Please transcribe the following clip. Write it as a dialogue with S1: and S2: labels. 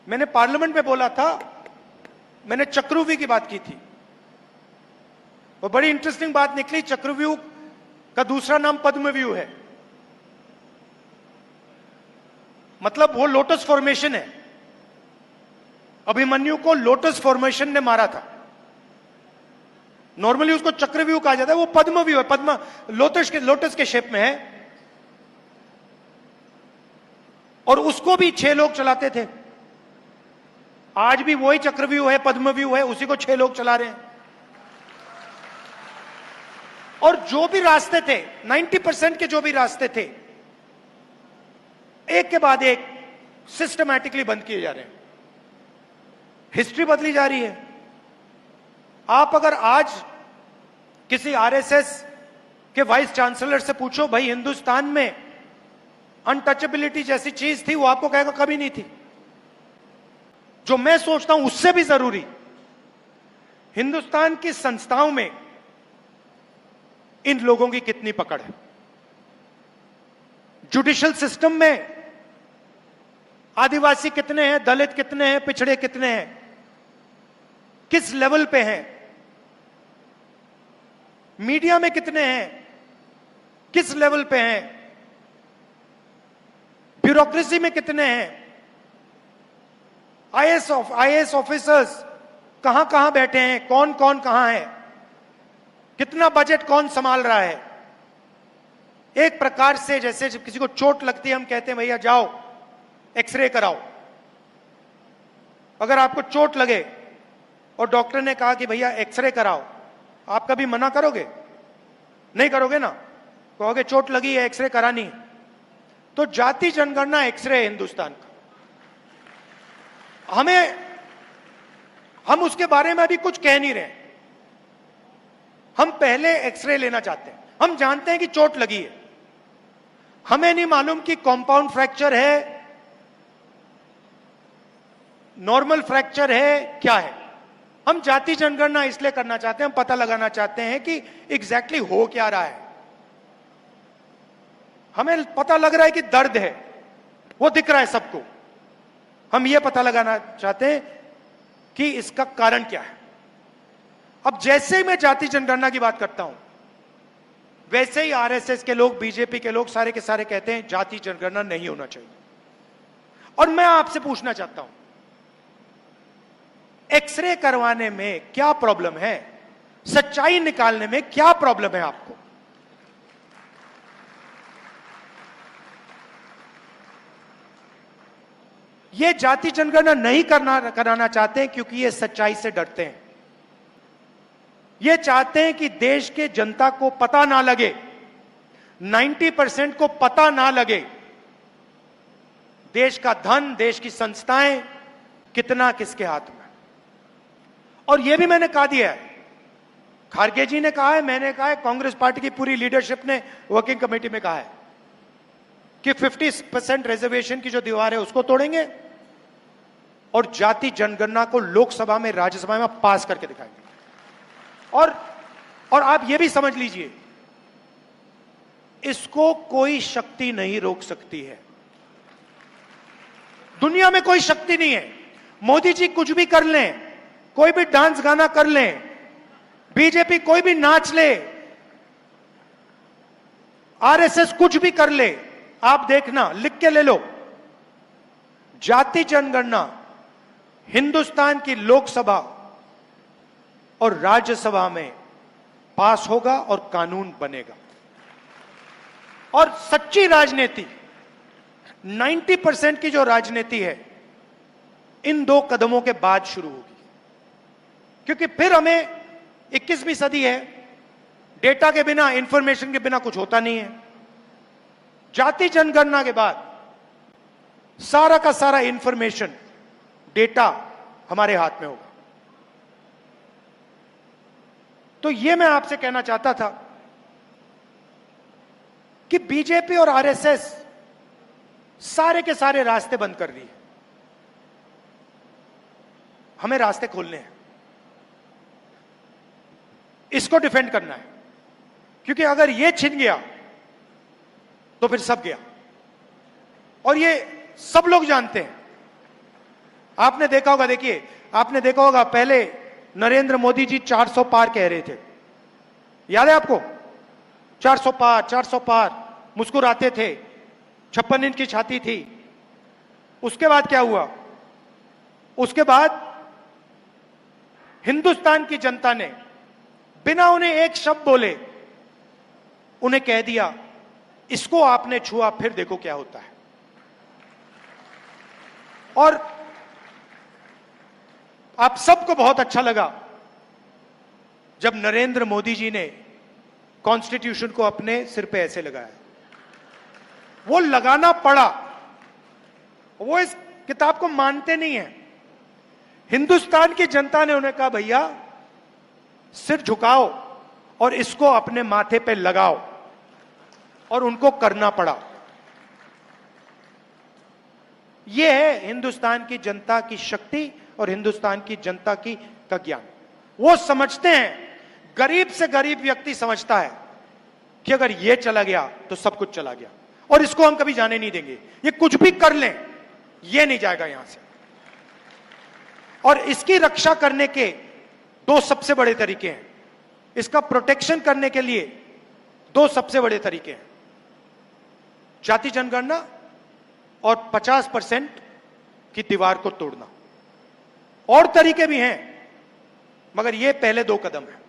S1: मैंने पार्लियामेंट में बोला था, मैंने चक्रव्यूह की बात की थी और बड़ी इंटरेस्टिंग बात निकली। चक्रव्यूह का दूसरा नाम पद्मव्यूह है, मतलब वो लोटस फॉर्मेशन है। अभिमन्यु को लोटस फॉर्मेशन ने मारा था। नॉर्मली उसको चक्रव्यूह कहा जाता है, वो पद्मव्यूह है, पद्म लोटस के शेप में है। और उसको भी 6 लोग चलाते थे। आज भी वही चक्रव्यूह है, पद्मव्यूह है, उसी को 6 लोग चला रहे हैं। और जो भी रास्ते थे, 90% के जो भी रास्ते थे, एक के बाद एक सिस्टमैटिकली बंद किए जा रहे हैं। हिस्ट्री बदली जा रही है। आप अगर आज किसी आरएसएस के वाइस चांसलर से पूछो, भाई हिंदुस्तान में अनटचेबिलिटी जैसी चीज थी, वो आपको कहेगा कभी नहीं थी। जो मैं सोचता हूं उससे भी जरूरी, हिंदुस्तान की संस्थाओं में इन लोगों की कितनी पकड़ है। जुडिशियल सिस्टम में आदिवासी कितने हैं, दलित कितने हैं, पिछड़े कितने हैं, किस लेवल पे हैं। मीडिया में कितने हैं, किस लेवल पे हैं। ब्यूरोक्रेसी में कितने हैं। आईएएस ऑफिसर्स कहां कहां बैठे हैं, कौन कौन कहां है, कितना बजट कौन संभाल रहा है। एक प्रकार से जैसे जब किसी को चोट लगती है, हम कहते हैं भैया जाओ एक्सरे कराओ। अगर आपको चोट लगे और डॉक्टर ने कहा कि भैया एक्सरे कराओ, आप कभी मना करोगे? नहीं करोगे ना, कहोगे चोट लगी है, एक्सरे करानी है। तो जाति जनगणना एक्सरे है हिंदुस्तान का। हम उसके बारे में अभी कुछ कह नहीं रहे। हम पहले एक्सरे लेना चाहते हैं। हम जानते हैं कि चोट लगी है, हमें नहीं मालूम कि कॉम्पाउंड फ्रैक्चर है, नॉर्मल फ्रैक्चर है, क्या है। हम जाति जनगणना इसलिए करना चाहते हैं, हम पता लगाना चाहते हैं कि एग्जैक्टली हो क्या रहा है। हमें पता लग रहा है कि दर्द है, वो दिख रहा है सबको। हम ये पता लगाना चाहते हैं कि इसका कारण क्या है। अब जैसे ही मैं जाति जनगणना की बात करता हूं, वैसे ही आरएसएस के लोग, बीजेपी के लोग सारे के सारे कहते हैं जाति जनगणना नहीं होना चाहिए। और मैं आपसे पूछना चाहता हूं, एक्सरे करवाने में क्या प्रॉब्लम है? सच्चाई निकालने में क्या प्रॉब्लम है आपको? ये जाति जनगणना नहीं कराना चाहते हैं क्योंकि ये सच्चाई से डरते हैं। ये चाहते हैं कि देश के जनता को पता ना लगे, 90% को पता ना लगे देश का धन, देश की संस्थाएं कितना किसके हाथ में। और यह भी मैंने कहा दिया है, खारगे जी ने कहा है, मैंने कहा है, कांग्रेस पार्टी की पूरी लीडरशिप ने वर्किंग कमेटी में कहा है कि 50% रिजर्वेशन की जो दीवार है उसको तोड़ेंगे और जाति जनगणना को लोकसभा में, राज्यसभा में पास करके दिखाएंगे। और आप यह भी समझ लीजिए, इसको कोई शक्ति नहीं रोक सकती है। दुनिया में कोई शक्ति नहीं है। मोदी जी कुछ भी कर लें, कोई भी डांस गाना कर लें, बीजेपी कोई भी नाच ले, आरएसएस कुछ भी कर ले, आप देखना, लिख के ले लो, जाति जनगणना हिंदुस्तान की लोकसभा और राज्यसभा में पास होगा और कानून बनेगा। और सच्ची राजनीति, 90% की जो राजनीति है, इन 2 कदमों के बाद शुरू होगी। क्योंकि फिर हमें 21वीं सदी है, डेटा के बिना, इंफॉर्मेशन के बिना कुछ होता नहीं है। जाति जनगणना के बाद सारा का सारा इंफॉर्मेशन, डेटा हमारे हाथ में होगा। तो यह मैं आपसे कहना चाहता था कि बीजेपी और आरएसएस सारे के सारे रास्ते बंद कर दिए। हमें रास्ते खोलने हैं, इसको डिफेंड करना है। क्योंकि अगर यह छिन गया तो फिर सब गया। और ये सब लोग जानते हैं, आपने देखा होगा, देखिए आपने देखा होगा, पहले नरेंद्र मोदी जी 400 पार कह रहे थे, याद है आपको? 400 पार, 400 पार, मुस्कुराते थे, 56 इंच की छाती थी। उसके बाद क्या हुआ? उसके बाद हिंदुस्तान की जनता ने बिना उन्हें एक शब्द बोले उन्हें कह दिया, इसको आपने छुआ फिर देखो क्या होता है। और आप सबको बहुत अच्छा लगा जब नरेंद्र मोदी जी ने कॉन्स्टिट्यूशन को अपने सिर पे ऐसे लगाया। वो लगाना पड़ा, वो इस किताब को मानते नहीं है। हिंदुस्तान की जनता ने उन्हें कहा, भैया सिर झुकाओ और इसको अपने माथे पे लगाओ, और उनको करना पड़ा। यह है हिंदुस्तान की जनता की शक्ति और हिंदुस्तान की जनता का ज्ञान। वो समझते हैं, गरीब से गरीब व्यक्ति समझता है कि अगर ये चला गया तो सब कुछ चला गया, और इसको हम कभी जाने नहीं देंगे। ये कुछ भी कर लें, ये नहीं जाएगा यहां से। और इसकी रक्षा करने के दो सबसे बड़े तरीके हैं, इसका प्रोटेक्शन करने के लिए दो सबसे बड़े तरीके हैं, जाति जनगणना और 50% की दीवार को तोड़ना। और तरीके भी हैं, मगर ये पहले दो कदम है।